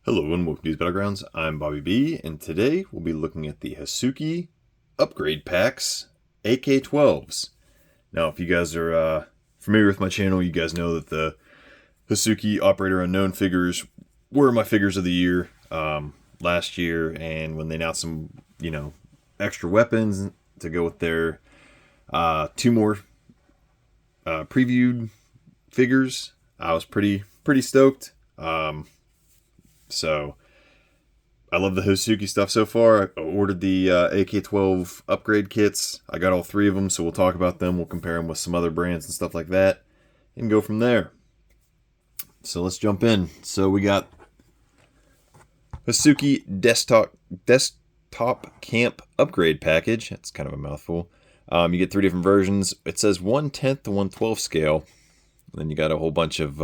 Hello and welcome to Battlegrounds. I'm Bobby B, and today we'll be looking at the Hasuki upgrade packs, AK-12s. Now, if you guys are familiar with my channel, you guys know that the Hasuki Operator Unknown figures were my figures of the year last year, and when they announced some, extra weapons to go with their two more previewed figures, I was pretty stoked. So, I love the Hasuki stuff so far. I ordered the AK-12 upgrade kits. I got all three of them, so we'll talk about them. We'll compare them with some other brands and stuff like that, and go from there. So let's jump in. So we got Hasuki Desktop Camp upgrade package. That's kind of a mouthful. You get three different versions. It says 1/10 to 1/12 scale. And then you got a whole bunch of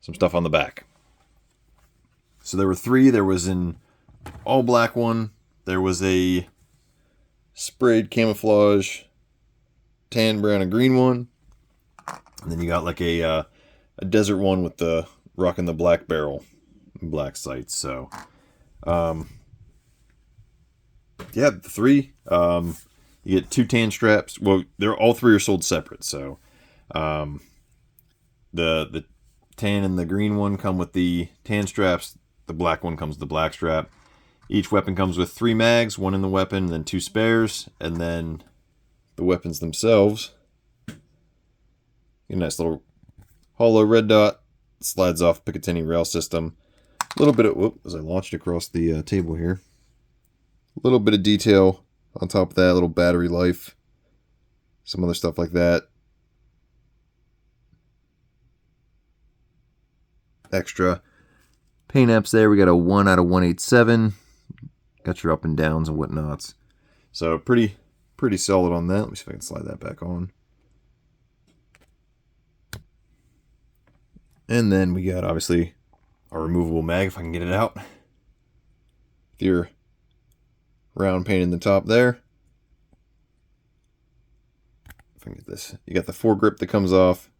some stuff on the back. So there were three. There was an all black one. There was a sprayed camouflage tan, brown, and green one. And then you got like a desert one with the rocking the black barrel, black sights. So, yeah, the three. You get two tan straps. Well, all three are sold separate. So, the tan and the green one come with the tan straps. The black one comes with the black strap. Each weapon comes with 3 mags, one in the weapon, and then 2 spares, and then the weapons themselves. Get a nice little hollow red dot. Slides off Picatinny rail system. A little bit of, whoop, as I launched across the table here. A little bit of detail on top of that, a little battery life. Some other stuff like that. Extra paint apps there. We got a 1 out of 187. Got your up and downs and whatnots. So pretty solid on that. Let me see if I can slide that back on. And then we got obviously our removable mag, if I can get it out. With your round paint in the top there. If I can get this. You got the foregrip that comes off.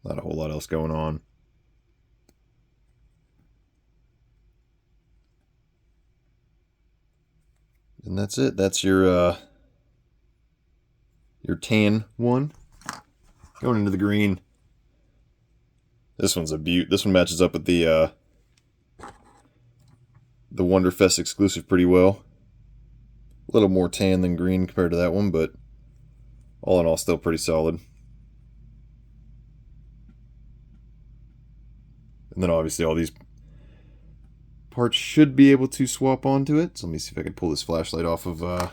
Not a whole lot else going on. And that's it. That's your tan one. Going into the green. This one's a beaut. This one matches up with the Wonderfest exclusive pretty well. A little more tan than green compared to that one, but all in all, still pretty solid. And then obviously all these parts should be able to swap onto it. So let me see if I can pull this flashlight off of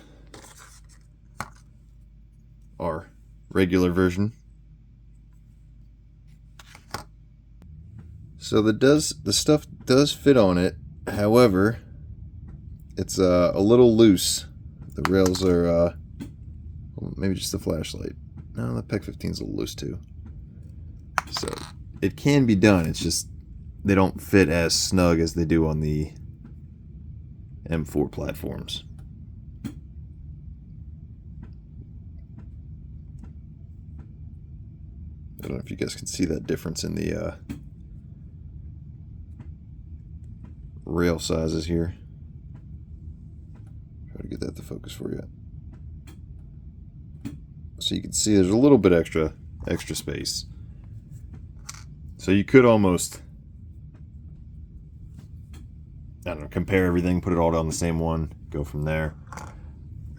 our regular version. So the stuff does fit on it. However, it's a little loose. The rails are maybe just the flashlight. No, the PEC 15 is a little loose too. So it can be done. It's just they don't fit as snug as they do on the M4 platforms. I don't know if you guys can see that difference in the rail sizes here. Try to get that to focus for you. So you can see there's a little bit extra space. So you could almost, I don't know, compare everything, put it all down the same one, go from there.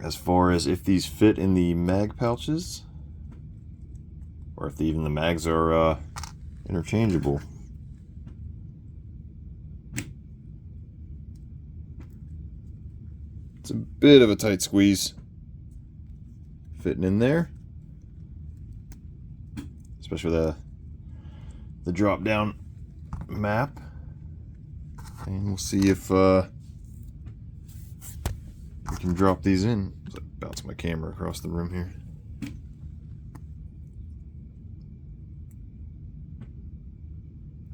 As far as if these fit in the mag pouches, or if even the mags are interchangeable. It's a bit of a tight squeeze fitting in there, especially with the drop down map. And we'll see if we can drop these in. I bounce my camera across the room here.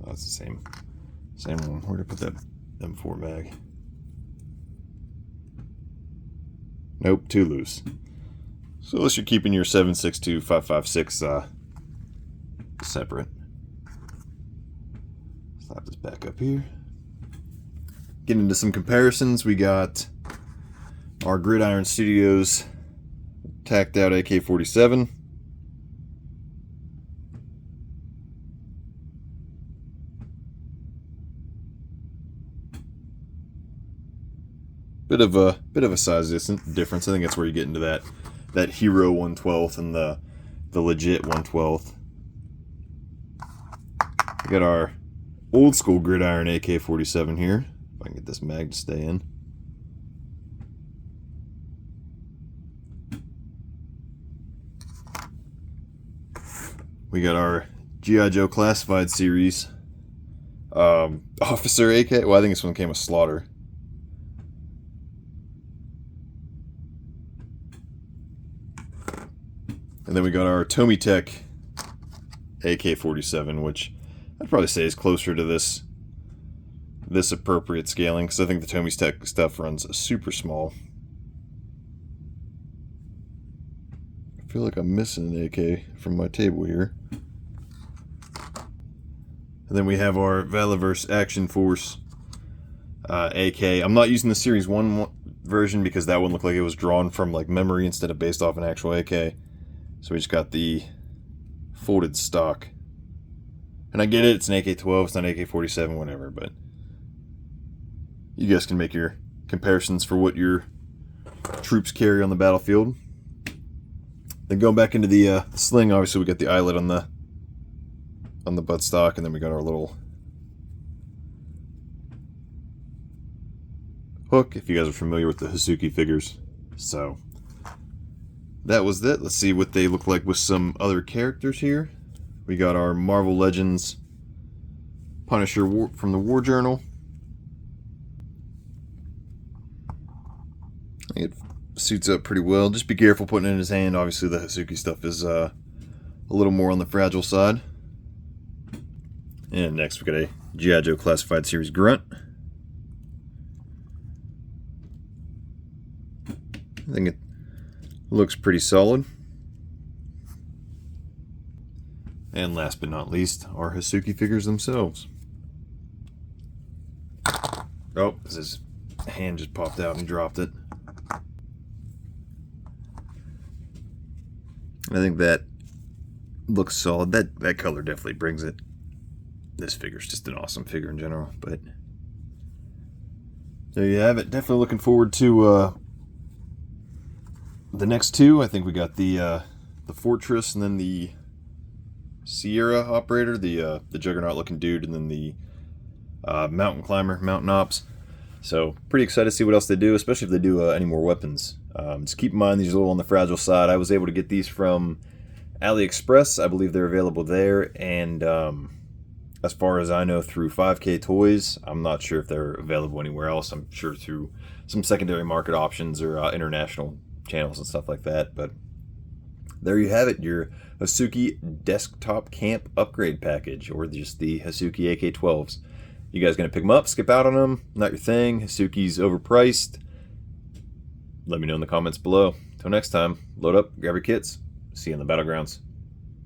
Oh, it's the same one. Where to put that M4 mag? Nope, too loose. So unless you're keeping your 7.62 5.56 separate. Slap this back up here. Getting into some comparisons, we got our Gridiron Studios tacked out AK-47. Bit of a size difference. I think that's where you get into that hero 1/12 and the legit 1/12. We got our old school Gridiron AK-47 here. If I can get this mag to stay in. We got our GIJoe Classified series. Officer AK. Well, I think this one came with Slaughter. And then we got our Tomy Tech AK-47, which I'd probably say is closer to this appropriate scaling, because I think the Tomy Tech stuff runs super small. I feel like I'm missing an AK from my table here. And then we have our Valiverse Action Force AK. I'm not using the Series 1 version because that one looked like it was drawn from like memory instead of based off an actual AK. So we just got the folded stock. And I get it, it's an AK-12, it's not AK-47, whatever, but you guys can make your comparisons for what your troops carry on the battlefield. Then going back into the sling, obviously we got the eyelet on the buttstock, and then we got our little hook, if you guys are familiar with the Hasuki figures. So that was it. Let's see what they look like with some other characters here. We got our Marvel Legends Punisher from the War Journal. I think it suits up pretty well. Just be careful putting it in his hand. Obviously the Hasuki stuff is a little more on the fragile side. And next we got a GIJoe Classified Series Grunt. I think it looks pretty solid. And last but not least, our Hasuki figures themselves. Oh, his hand just popped out and he dropped it. I think that looks solid. That color definitely brings it. This figure's just an awesome figure in general, but there you have it. Definitely looking forward to the next two. I think we got the Fortress and then the Sierra operator, the juggernaut looking dude, and then the mountain climber, mountain ops. So pretty excited to see what else they do, especially if they do any more weapons. Just keep in mind these are a little on the fragile side. I was able to get these from AliExpress. I believe they're available there, and as far as I know, through 5K Toys. I'm not sure if they're available anywhere else. I'm sure through some secondary market options or international channels and stuff like that. But there you have it, your Hasuki Desktop Camp upgrade package, or just the Hasuki AK-12s. You guys gonna pick them up, skip out on them? Not your thing? Hasuki's overpriced? Let me know in the comments below. Till next time, load up, grab your kits. See you in the battlegrounds.